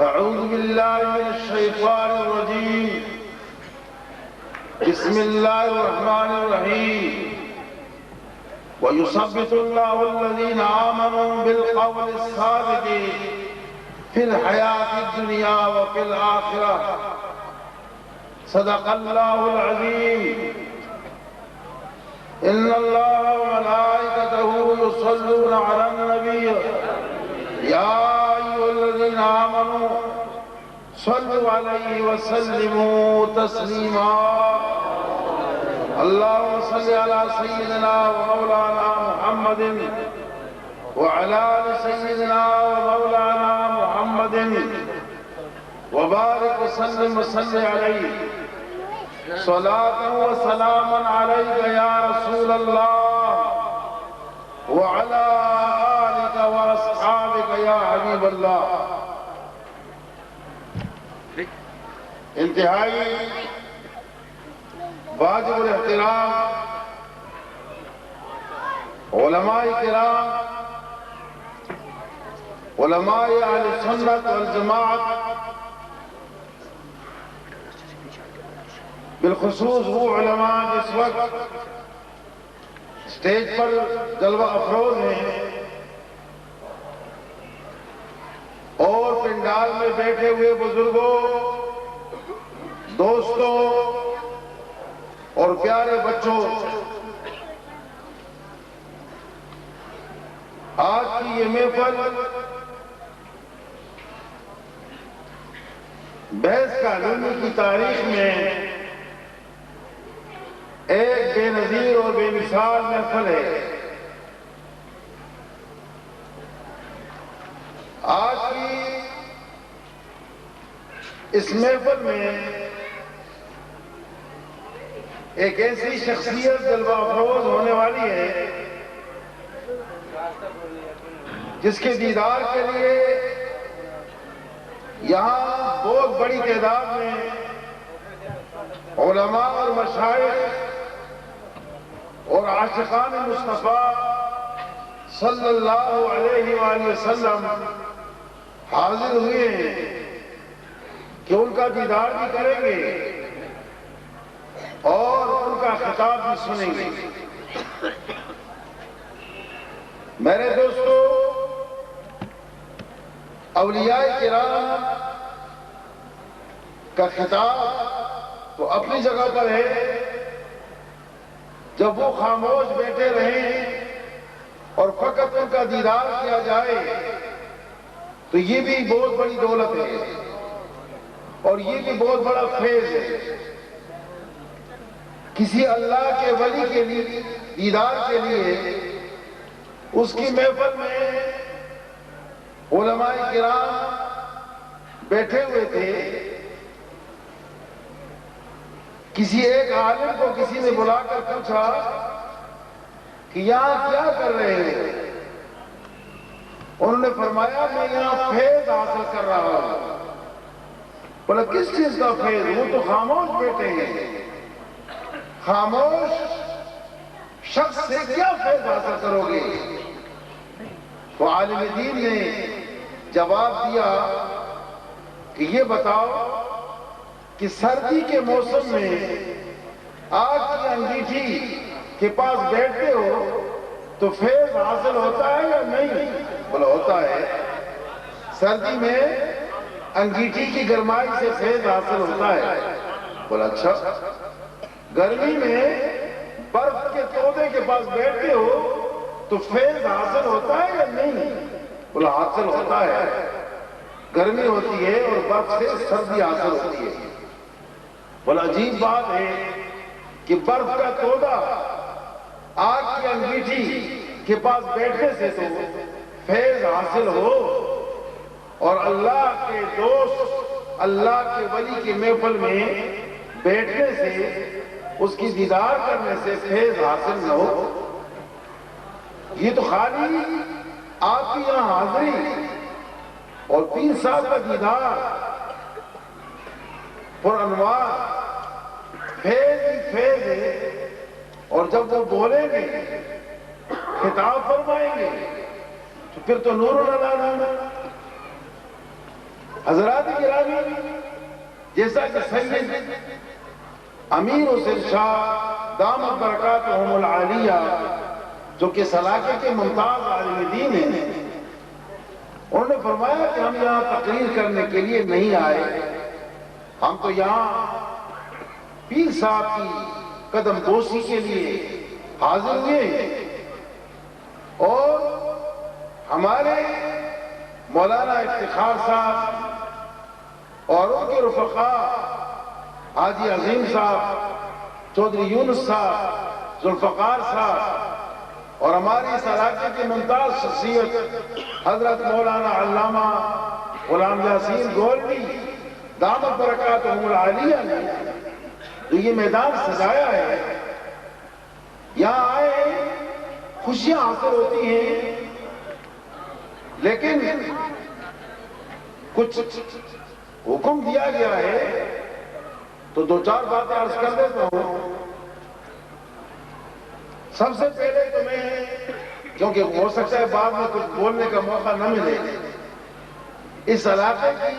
أعوذ بالله من الشيطان الرجيم. بسم الله الرحمن الرحيم. ويثبت الله الذين آمنوا بالقول الثابت في الحياة الدنيا وفي الآخرة. صدق الله العظيم. إن الله وملائكته يصلون على النبي يا أيها الذين آمنوا صلوا عليه وسلموا تسليما. اللهم صل على سيدنا ومولانا محمد وعلى آل سيدنا ومولانا محمد وبارك وسلم وصل عليه صلاة وسلاما عليك يا رسول الله وعلى آلك وأصحابك يا حبیب اللہ. انتہائی واجب الاحترام علماء کرام، علماء اہل سنت والجماعت، بالخصوص وہ علماء جس وقت اسٹیج پر جلوہ افروز ہیں اور پنڈال میں بیٹھے ہوئے بزرگوں، دوستوں اور پیارے بچوں، آج کی یہ محفل بحث کالونی کی تاریخ میں ایک بے نظیر اور بے مثال محفل ہے. آج کی اس محفل میں ایک ایسی شخصیت جلوہ افروز ہونے والی ہے جس کے دیدار کے لیے یہاں بہت بڑی تعداد میں علماء اور مشائخ اور عاشقان مصطفیٰ صلی اللہ علیہ وآلہ وسلم حاضر ہوئے ہیں کہ ان کا دیدار بھی کریں گے اور ان کا خطاب بھی سنیں گے. میرے دوستو، اولیاء کرام کا خطاب تو اپنی جگہ پر ہے. جب وہ خاموش بیٹھے رہیں اور فقط ان کا دیدار کیا جائے تو یہ بھی بہت بڑی دولت ہے اور یہ بھی بہت بڑا فیض ہے. کسی اللہ کے ولی کے لیے دیدار کے لیے اس کی محفل میں علماء کرام بیٹھے ہوئے تھے. کسی ایک عالم کو کسی نے بلا کر پوچھا کہ یہاں کیا کر رہے ہیں؟ انہوں نے فرمایا میں یہاں فیض حاصل کر رہا ہوں. بولا کس چیز کا فیض؟ وہ تو خاموش بیٹھے ہیں. خاموش شخص سے کیا فیض حاصل کرو گے؟ تو عالم دین نے جواب دیا کہ یہ بتاؤ کہ سردی کے موسم میں آگ کی انگیٹھی کے پاس بیٹھتے ہو تو فیض حاصل ہوتا ہے یا نہیں؟ بولا ہوتا ہے. سردی میں انگیٹھی کی گرمائی سے فیض حاصل ہوتا ہے. بولا اچھا. گرمی میں برف کے تودے کے پاس بیٹھتے ہو تو فیض حاصل ہوتا ہے یا نہیں؟ بولا حاصل ہوتا ہے. گرمی ہوتی ہے اور برف سے سردی حاصل ہوتی ہے. بولا عجیب بات ہے کہ برف کا تودہ آگ کی انگیٹھی کے پاس بیٹھنے سے تو فیض حاصل ہو اور اللہ کے دوست، اللہ کے ولی کی محفل میں بیٹھنے سے، اس کی دیدار کرنے سے فیض حاصل نہ ہو. یہ تو خالی آپ کی یہاں حاضری اور 3 سال کا دیدار پر انوار فیض ہی فیض ہے. اور جب وہ بولیں گے، خطاب فرمائیں گے تو پھر تو نور علی نور. حضرات گرامی، جیسا کہ سید امیر حسین شاہ دامت برکاتہم العالیہ جو کہ سلاکے کے ممتاز عالم دین ہیں، انہوں نے فرمایا کہ ہم یہاں تقریر کرنے کے لیے نہیں آئے، ہم تو یہاں پیر صاحب کی قدم بوسی کے لیے حاضر ہوئے ہیں، اور ہمارے مولانا افتخار صاحب اور ان کے رفقاء حاجی عظیم صاحب، چودھری یونس صاحب، ذوالفقار صاحب، اور ہماری اس علاقے کی ممتاز شخصیت حضرت مولانا علامہ غلام یاسین گولوی دامت برکاتہم العالیہ نے جو یہ میدان سجایا ہے، یہاں آئے خوشیاں حاصل ہوتی ہیں، لیکن کچھ حکم دیا گیا ہے تو دو چار باتیں عرض کر دیتا ہوں۔ سب سے پہلے تو میں، کیونکہ ہو سکتا ہے بعد میں کچھ بولنے کا موقع نہ ملے، اس علاقے کی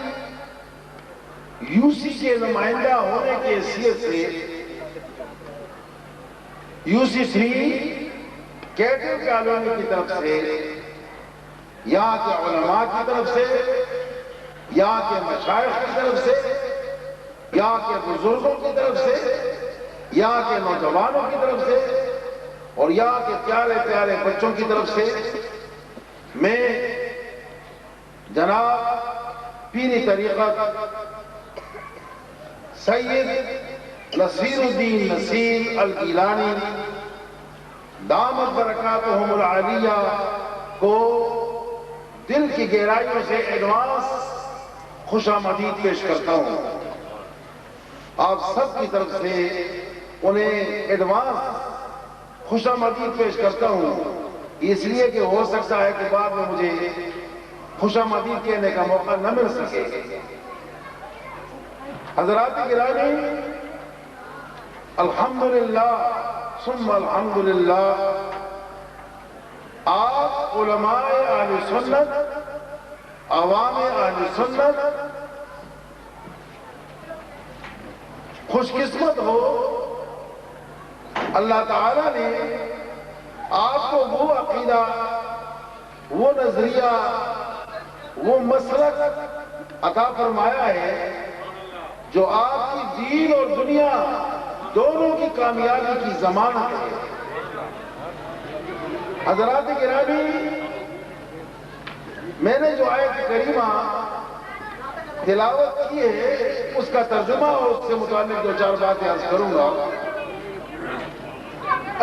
یو سی کے نمائندہ ہونے کی حیثیت سے یو سی 3 کیڈر کالونی کی طرف سے، یہاں کے علماء کی طرف سے، یہاں کے مشائخ کی طرف سے، یہاں کے بزرگوں کی طرف سے، یہاں کے نوجوانوں کی طرف سے، اور یہاں کے پیارے پیارے بچوں کی طرف سے میں جناب پیری طریقت سید نصیر الدین نصیر الگیلانی دامت برکاتہم العالیہ کو دل کی گہرائیوں سے ایڈوانس خوش آمدید پیش کرتا ہوں۔ آپ سب کی طرف سے انہیں ایڈوانس خوش آمدید پیش کرتا ہوں، اس لیے کہ ہو سکتا ہے کہ بعد میں مجھے خوش آمدید کہنے کا موقع نہ مل سکے۔ حضرات گرامی، الحمدللہ ثم الحمدللہ، آپ علماء اہل سنت، عوام اہل سنت خوش قسمت ہو، اللہ تعالیٰ نے آپ کو وہ عقیدہ، وہ نظریہ، وہ مسلک عطا فرمایا ہے جو آپ کی دین اور دنیا دونوں کی کامیابی کی ضمانت ہے۔ حضرات گرامی، میں نے جو آیت کریمہ تلاوت کی ہے اس کا ترجمہ اور اس سے متعلق دو چار باتیں عرض کروں گا۔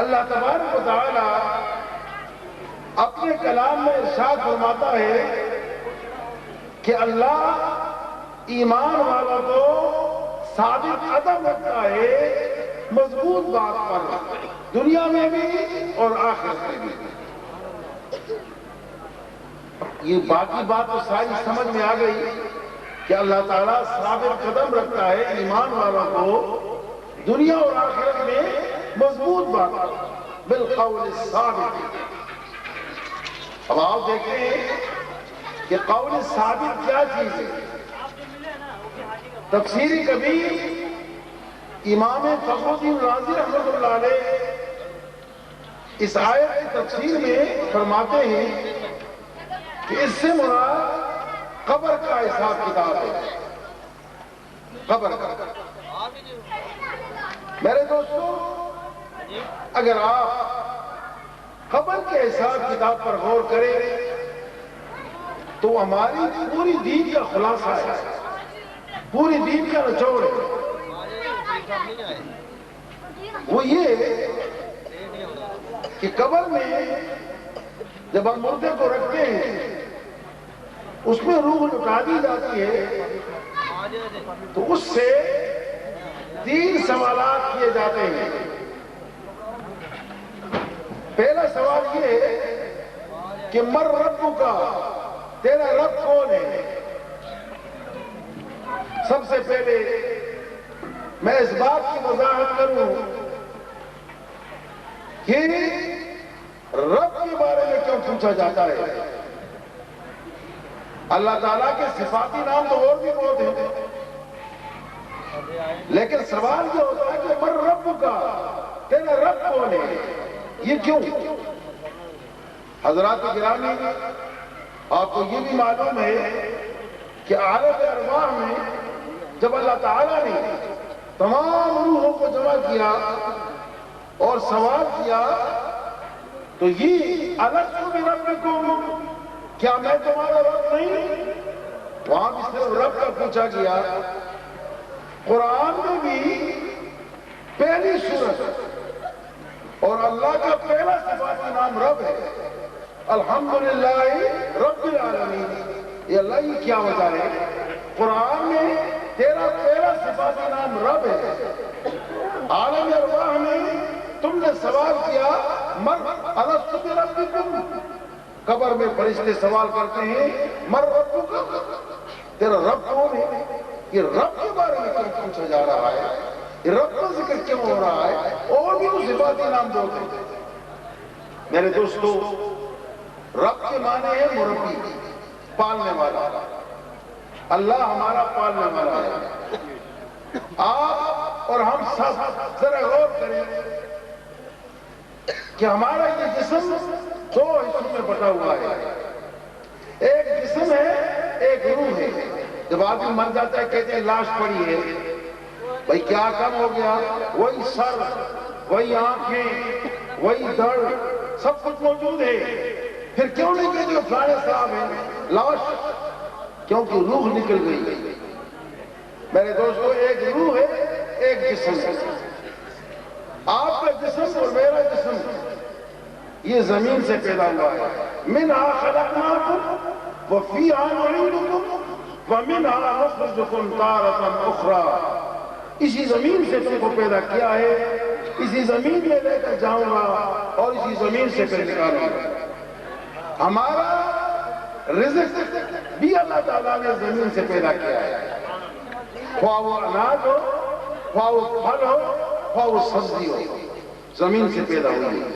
اللہ تبارک و تعالی اپنے کلام میں ارشاد فرماتا ہے کہ اللہ ایمان والوں کو ثابت قدم رکھتا ہے مضبوط بات پر، دنیا میں بھی اور آخرت میں بھی۔ یہ باقی بات تو ساری سمجھ میں آ گئی کہ اللہ تعالیٰ ثابت قدم رکھتا ہے ایمان والوں کو دنیا اور آخرت میں مضبوط بات بالقول الثابت۔ اب آپ دیکھتے ہیں کہ قول ثابت کیا چیز ہے۔ تفسیری کبیر امام فخر الدین رازی رحمۃ اللہ علیہ اس آیت کی تفسیر میں فرماتے ہیں کہ اس سے مراد قبر کا حساب کتاب ہے، قبر کا۔ میرے دوستو، اگر آپ قبر کے حساب کتاب پر غور کریں تو ہماری پوری دین کا خلاصہ ہے، پوری دین کا نچوڑ ہے۔ وہ یہ کہ قبر میں جب ہم مردے کو رکھتے ہیں اس میں روح لٹا دی جاتی ہے تو اس سے 3 سوالات کیے جاتے ہیں۔ پہلا سوال یہ ہے کہ مر ربک کا، تیرا رب کون ہے؟ سب سے پہلے میں اس بات کی وضاحت کروں کہ رب کے بارے میں کیوں پوچھا جاتا ہے۔ اللہ تعالیٰ کے صفاتی نام تو اور بھی بہت ہیں، لیکن سوال یہ ہوتا ہے کہ من رب کا، تیرا رب کون ہے؟ یہ کیوں؟ حضرات گرامی، آپ کو یہ بھی معلوم ہے کہ عالم ارواح میں جب اللہ تعالیٰ نے تمام روحوں کو جمع کیا اور سوال کیا تو یہ الستو بربکم، کیا میں تمہارا رب نہیں؟ وہاں بھی صرف رب کا پوچھا گیا۔ قرآن میں بھی پہلی سورت اور اللہ کا پہلا صفاتی نام رب ہے، الحمدللہ رب العالمین۔ یہ اللہ ہی کیا وجہ ہے؟ قرآن میں تیرا پہلا صفاتی نام رب ہے۔ عالم ارواح میں تم نے سوال کیا من الستو بربکم، قبر میں فرشتے سوال کرتے ہیں من ربک، تیرا رب کون ہے؟ یہ رب کے بارے میں کیوں پوچھا جا رہا ہے؟ یہ رب کا ذکر کیوں ہو رہا ہے؟ اور بھی تو صفاتی نام بولتے ہیں۔ میرے دوستو، رب کے معنی ہے مربی، پالنے والا۔ اللہ ہمارا پالنے والا ہے۔ آپ اور ہم سب ذرا غور کریں کہ ہمارا یہ جسم دو حصوں میں بٹا ہوا ہے، ایک جسم ہے، ایک روح ہے۔ جب آدمی مر جاتا ہے کہتے ہیں لاش پڑی ہے، بھئی کیا کم ہو گیا؟ وہی سر، وہی آنکھیں، وہی دڑ، سب کچھ موجود ہے، پھر کیوں نہیں کہتے کہ فلانے صاحب ہیں؟ لاش، کیونکہ روح نکل گئی۔ میرے دوستو، ایک روح ہے، ایک جسم ہے۔ آپ کا جسم اور میرا جسم یہ زمین سے پیدا ہوا ہے۔ منہا خلقناکم وفیہا نعیدکم ومنہا نخرجکم تارۃ اخری۔ اسی زمین سے تم کو پیدا کیا ہے، اسی زمین میں لے کر جاؤں گا اور اسی زمین سے پھر نکالوں گا۔ ہمارا رزق بھی اللہ تعالیٰ نے زمین سے پیدا کیا ہے، خواہ وہ اناج ہو، خواہ وہ پھل ہو، خواہ وہ سبزی ہو، زمین سے پیدا ہوئی ہے۔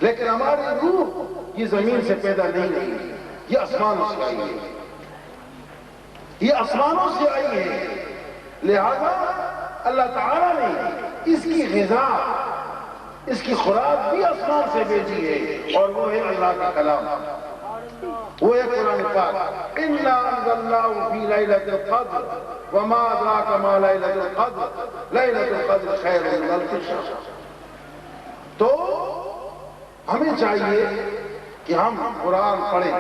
لیکن ہماری روح یہ زمین سے پیدا نہیں ہوئی، یہ آسمانوں سے آئی ہے، یہ آسمانوں سے آئی ہے۔ لہذا اللہ تعالیٰ نے اس کی غذا، اس کی خوراک بھی آسمان سے بھیجی ہے، اور وہ ہے اللہ کا کلام، وہ ہے قرآن پاک۔ اِنَّا أَنزَلْنَاهُ فِي لَيْلَةِ الْقَدْرِ وَمَا أَدْرَاكَ مَا لَيْلَةُ الْقَدْرِ لَيْلَةُ الْقَدْرِ خَيْرٌ مِنَ أَلْفِ شَهْرٍ۔ تو ہمیں چاہیے کہ ہم قرآن پڑھیں،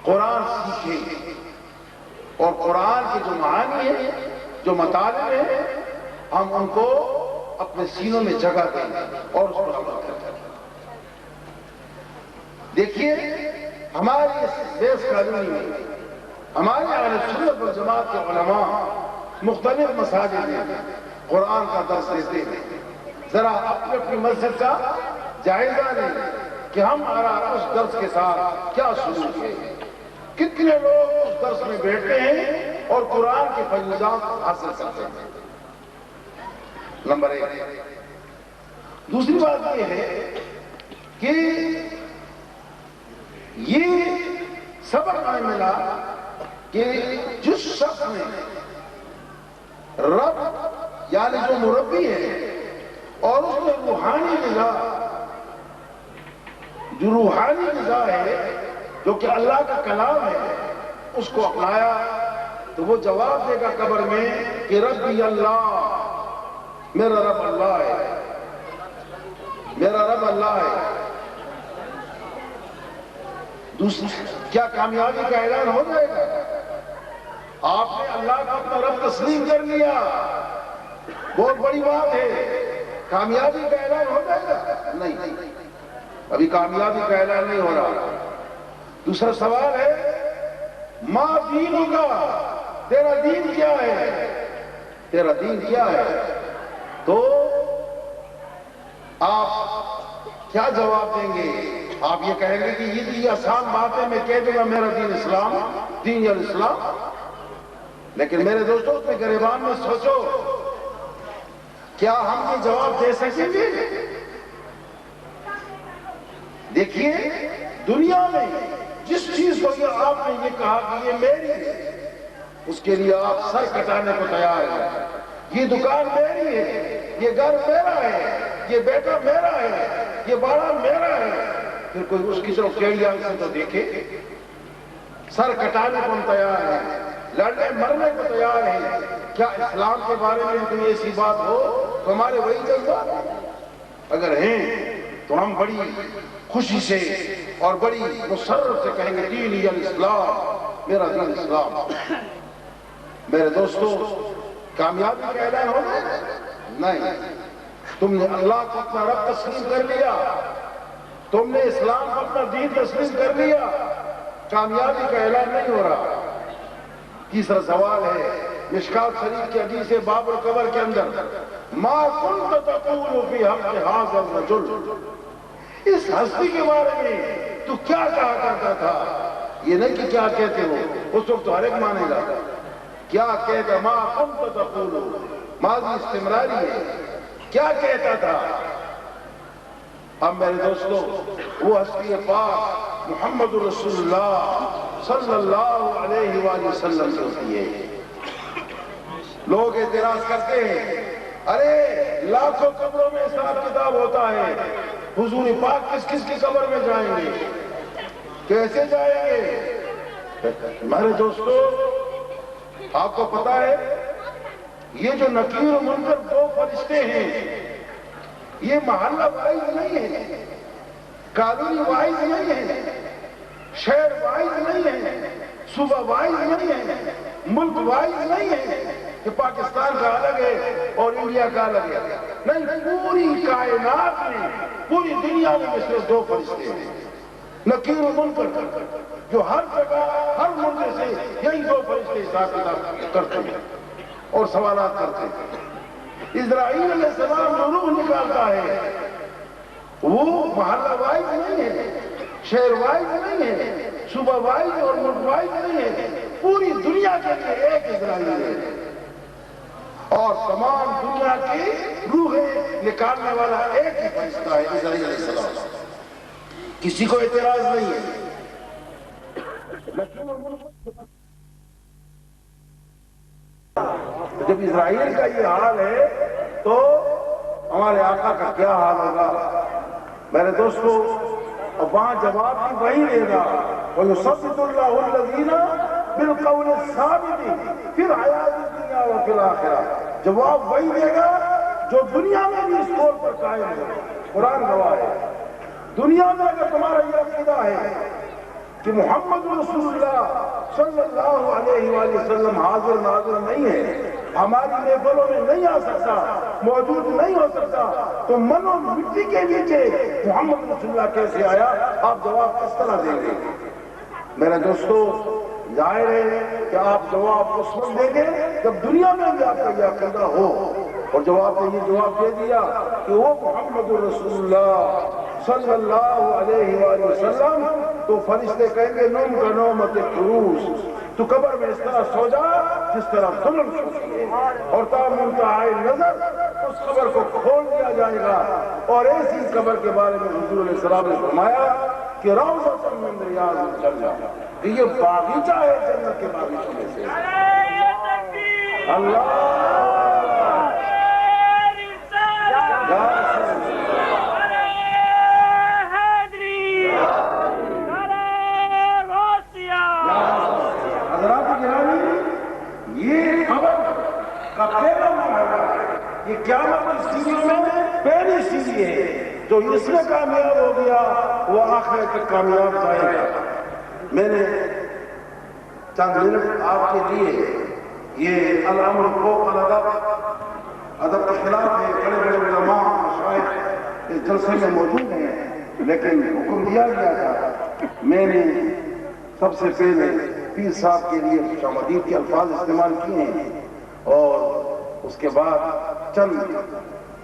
قرآن سیکھیں، اور قرآن کے جو معانی ہیں، جو مطالب ہیں، ہم ان کو اپنے سینوں میں جگہ دیں اور اس پر عمل کریں۔ دیکھیے، ہماری اس دیس کالونی میں ہمارے اہل سنت والجماعت کے علماء مختلف مساجد میں قرآن کا درس دیتے ہیں۔ ذرا اپنی اپنی مسجد کا جائزہ لیں کہ ہمارا اس درس کے ساتھ کیا سلوک ہے، کتنے لوگ اس درس میں بیٹھتے ہیں اور قرآن کے فیضات حاصل کرتے ہیں۔ نمبر ایک۔ دوسری بات یہ ہے کہ یہ سبق ہمیں ملا کہ جس شخص نے رب یعنی جو مربی ہے اور اس میں روحانی غذا، جو روحانی غذا ہے جو کہ اللہ کا کلام ہے، اس کو اپنایا تو وہ جواب دے گا قبر میں کہ ربی اللہ، میرا رب اللہ ہے، میرا رب اللہ ہے۔ دوسری، کیا کامیابی کا اعلان ہو جائے گا؟ آپ نے اللہ کا اپنا رب تسلیم کر لیا، بہت بڑی بات ہے۔ کامیابی کا اعلان ہو جائے گا؟ نہیں، ابھی کامیابی کا اعلان نہیں ہو رہا۔ دوسرا سوال ہے ما دینک، تیرا دین کیا ہے؟ تیرا دین کیا ہے؟ تو آپ کیا جواب دیں گے؟ آپ یہ کہیں گے کہ یہ آسان بات ہے، میں کہہ دوں گا میرا دین اسلام، دین یا اسلام۔ لیکن میرے دوستوں، اپنے گریبان میں سوچو، کیا ہم یہ جواب دے سکیں گے؟ دیکھیے، دنیا میں جس چیز کو یہ آپ نے یہ کہا کہ یہ میری ہے، اس کے لیے آپ سر کٹانے کو تیار ہیں۔ یہ دکان میری ہے، یہ گھر میرا ہے، یہ بیٹا میرا ہے، یہ باڑا میرا ہے، پھر کوئی اس کی طرف ٹیڑھی آنکھ سے تو دیکھے۔ سر کٹانے کو ہم تیار ہیں، لڑنے مرنے کو تیار ہیں۔ کیا اسلام کے بارے میں کوئی ایسی بات ہو تو ہمارے وہی جذبات اگر ہیں تو ہم بڑی خوشی سے اور بڑی مسرت سے کہیں گے دینی الاسلام، میرا دین اسلام۔ میرے دوستو، کامیابی کا اعلان ہونا نہیں، تم نے اللہ کو اپنا رب تسلیم کر لیا، تم نے اسلام کو اپنا دین تسلیم کر لیا، کامیابی کا اعلان نہیں ہو رہا۔ تیسرا سوال ہے مشکات شریف کی حدیث باب القبر کے اندر، ما كنت تقول في حق هذا الرجل، اس ہستی کے بارے میں تو کیا کہا کرتا تھا؟ یہ نہیں کہ کیا کہتے ہو، اس وقت تو ہر ایک مانے گا، کیا کہتا؟ ما كنت تقول، ماضی استمراری ہے، کیا کہتا تھا؟ اب میرے دوستو، وہ ہستی پاک محمد رسول اللہ صلی اللہ علیہ وآلہ وسلم سے ہوتی ہے۔ لوگ اعتراض کرتے ہیں، ارے لاکھوں قبروں میں حساب کتاب ہوتا ہے، حضور پاک کس کس کی قبر میں جائیں گے؟ کیسے جائیں گے؟ میرے دوستو، آپ کو پتا ہے یہ جو نکیر و منکر دو فرشتے ہیں، یہ محلہ وائز نہیں ہے، کالونی وائز نہیں ہے، شہر وائز نہیں ہے، صوبہ وائز نہیں ہے، ملک وائز نہیں ہے کہ پاکستان کا الگ ہے اور انڈیا کا الگ ہے، نہیں، پوری کائنات میں، پوری دنیا میں صرف دو فرشتے ہیں، نکیر و منکر، جو ہر جگہ ہر ملک سے یہی دو فرشتے حساب کتاب کرتے ہیں اور سوالات کرتے ہیں۔ اسرائیل علیہ السلام جو روح نکالتا ہے وہ محلہ وائز نہیں ہے، شہر وائز نہیں ہے، صوبہ وائز اور ملک وائز نہیں ہے، پوری دنیا کے لیے ایک اسرائیل ہے، اور تمام دنیا کی روحیں نکالنے والا ایک ہی فرشتہ ہے، اسرائیل علیہ السلام۔ کسی کو اعتراض نہیں ہے۔ جب اسرائیل کا یہ حال ہے تو ہمارے آقا کا کیا حال ہوگا؟ میرے دوستو، وہاں جواب بھی وہی دے گا، وَيُثَبِّتُ اللَّهُ الَّذِينَ بِالْقَوْلِ الثَّابِتِ فِي الْحَيَاةِ الدُّنْيَا وَفِي الْآخِرَةِ، جواب وہی دے گا جو دنیا میں بھی اس قول پر قائم ہے۔ قرآن گواہ ہے، دنیا میں اگر تمہارا یہ عقیدہ ہے کہ محمد رسول اللہ صلی اللہ علیہ وآلہ وسلم حاضر ناظر نہیں ہے، ہماری محفلوں میں نہیں آ سکتا، موجود نہیں ہو سکتا، تو من و مٹی کے نیچے محمد رسول اللہ کیسے آیا؟ آپ جواب کس طرح دیں گے؟ میرے دوستو، ظاہر ہے کہ آپ جواب اس وقت دیں گے جب دنیا میں بھی آپ کا یہ عقیدہ ہو، اور جب آپ نے یہ جواب دے دیا کہ وہ محمد رسول اللہ صلی اللہ علیہ وآلہ وسلم، تو فرشتے کہیں گے نوم کا نومت خروس، تو قبر میں اس طرح سو جا جس طرح ظلم سوتی ہے، اور تا منتہائی نظر اس قبر کو کھول دیا جائے گا، اور ایسی قبر کے بارے میں حضور علیہ السلام نے فرمایا کہ روضۃ من ریاض الجنہ، کہ یہ باغیچہ ہے جنت کے باغیچوں میں سے۔ اللہ یہ قیامت کی سیڑھیوں میں پہلی سیڑھی ہے، جو اس میں کامیاب ہو گیا وہ آخرت تک کامیاب جائے گا۔ میں نے چند منٹ آپ کے لیے، یہ الامر فوق الادب، ادب کے خلاف ہے، بڑے بڑے علماء مشائخ اس جلسے میں موجود ہیں، لیکن حکم دیا گیا تھا، میں نے سب سے پہلے پیر صاحب کے لیے شامدید کے الفاظ استعمال کیے ہیں، اور اس کے بعد چند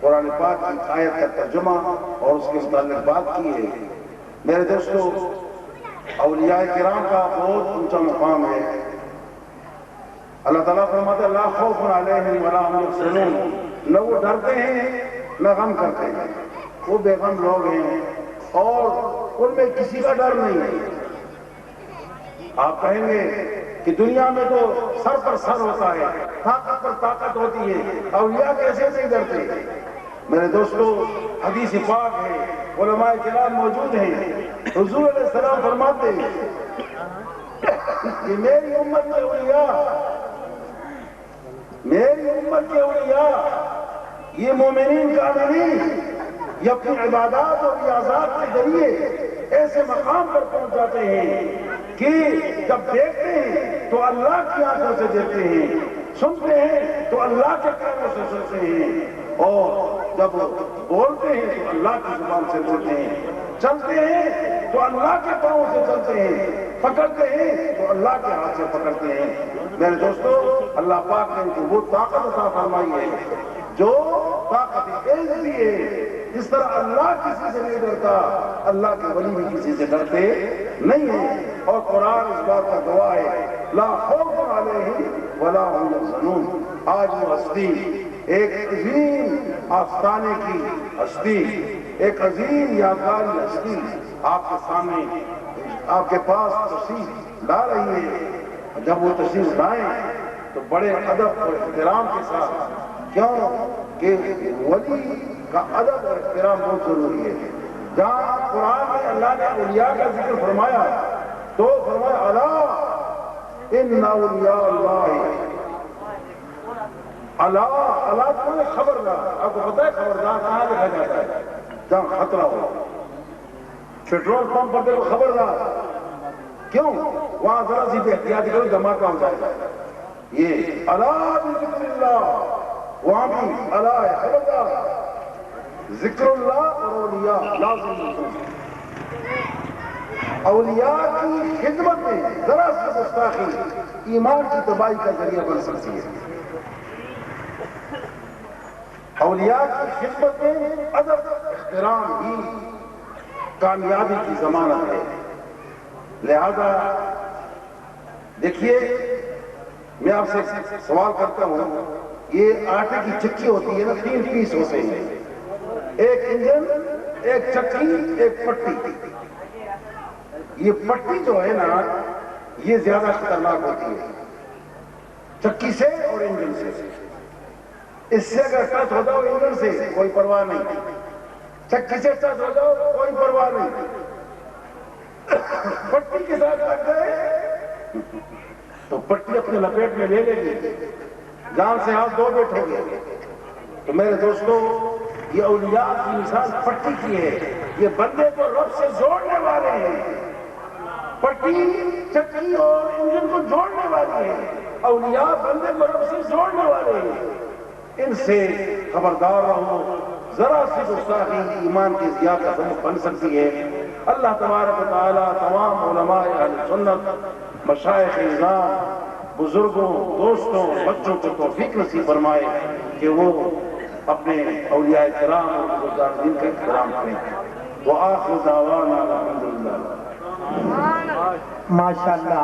قرآن پاک کی آیت کا ترجمہ اور اس کے متعلق بات کی ہے۔ میرے دوستو، اولیاء کرام کا بہت اونچا مقام ہے۔ اللہ تعالیٰ فرماتا ہے لا خوف علیہم ولا هم یحزنون، نہ وہ ڈرتے ہیں نہ غم کرتے ہیں، وہ بے غم لوگ ہیں اور ان میں کسی کا ڈر نہیں ہے۔ آپ کہیں گے کہ دنیا میں تو سر پر سر ہوتا ہے، طاقت پر طاقت ہوتی ہے، اولیاء کیسے نہیں ڈرتے؟ میرے دوستو، حدیث پاک ہے، علماء کرام موجود ہیں، حضور علیہ السلام فرماتے ہیں کہ میری امت کے اولیاء یہ مومنین کاملین یہ اپنی عبادات اور ریاضات کے ذریعے ایسے مقام پر پہنچ جاتے ہیں کہ جب دیکھتے ہیں تو اللہ کی آنکھوں سے دیکھتے ہیں، سنتے ہیں تو اللہ کے کانوں سے سنتے ہیں، اور جب بولتے ہیں تو اللہ کی زبان سے بولتے ہیں، چلتے ہیں تو اللہ کے پاؤں سے چلتے ہیں، پکڑتے ہیں تو اللہ کے ہاتھ سے پکڑتے ہیں۔ میرے دوستو، اللہ پاک نے ان کو وہ طاقت عطا فرمائی ہے جو طاقت عز بھی ہے۔ جس طرح اللہ کسی سے نہیں ڈرتا، اللہ کے ولی بھی کسی سے ڈرتے نہیں ہیں، اور قرآن اس بات کا گواہ ہے، لا خوف علیہم ولا هم يحزنون۔ آج وہ ہستی، ایک عظیم آستانے کی ہستی، ایک عظیم یادگاری ہستی آپ کے سامنے، آپ کے پاس تشریف لا رہی ہے۔ جب وہ تشریف لائیں تو بڑے ادب اور احترام کے ساتھ، کیوں کہ ولی کا ادب اور احترام بہت ضروری ہے۔ جہاں قرآن میں اللہ نے اولیاء کا ذکر فرمایا تو فرمایا الا ان اولیاء اللہ، اللہ کو خبردار۔ آپ کو پتا ہے خبردار کہاں لکھا جاتا ہے؟ جہاں خطرہ ہو، پیٹرول پمپ پر دیکھو خبردار، کیوں؟ وہاں ذرا سی بھی احتیاط کرو دھماکہ ہو جائے گا۔ یہ الا بذکر اللہ، وہاں بھی الا ہے، خبردار۔ ذکر اللہ اور اولیاء لازم، اولیاء کی خدمت میں ذرا سی گستاخی ایمان کی تباہی کا ذریعہ بن سکتی ہے۔ اولیاء کی خدمت میں ادب احترام ہی کامیابی کی ضمانت ہے۔ لہذا دیکھیے، میں آپ سے سوال کرتا ہوں، یہ آٹے کی چکی ہوتی ہے نا، 3 پیس ہوتے ہیں، ایک انجن، ایک چکی، ایک پٹی۔ یہ پٹی جو ہے نا، یہ زیادہ خطرناک ہوتی ہے چکی سے اور انجن سے۔ اس سے اگر ٹچ ہو جاؤ انجن سے کوئی پرواہ نہیں، چکی سے ٹچ ہو جاؤ کوئی پرواہ نہیں، پٹی کے ساتھ لگ گئے تو پٹی اپنے لپیٹ میں لے لے گی، جان سے ہاتھ دو بیٹھو گے۔ تو میرے دوستو، یہ اولیاء کی مثال پٹی کی ہے، یہ بندے کو رب سے جوڑنے والے ہیں۔ پٹی چکی اور انجن کو جوڑنے والی ہے، اولیاء بندے کو رب سے جوڑنے والے ہیں۔ ان سے خبردار رہو، ذرا سی گستاخی ایمان کی ضیاء کا سبب بن سکتی ہے۔ اللہ تبارک و تعالیٰ تمام علماء اہل سنت، مشائخ اعظام، بزرگوں، دوستوں، بچوں کو توفیق نصیب فرمائے کہ وہ اپنے اولیاء کرام اور بزرگان دین کا احترام کریں۔ وآخر دعوانا الحمدللہ۔ ماشاءاللہ۔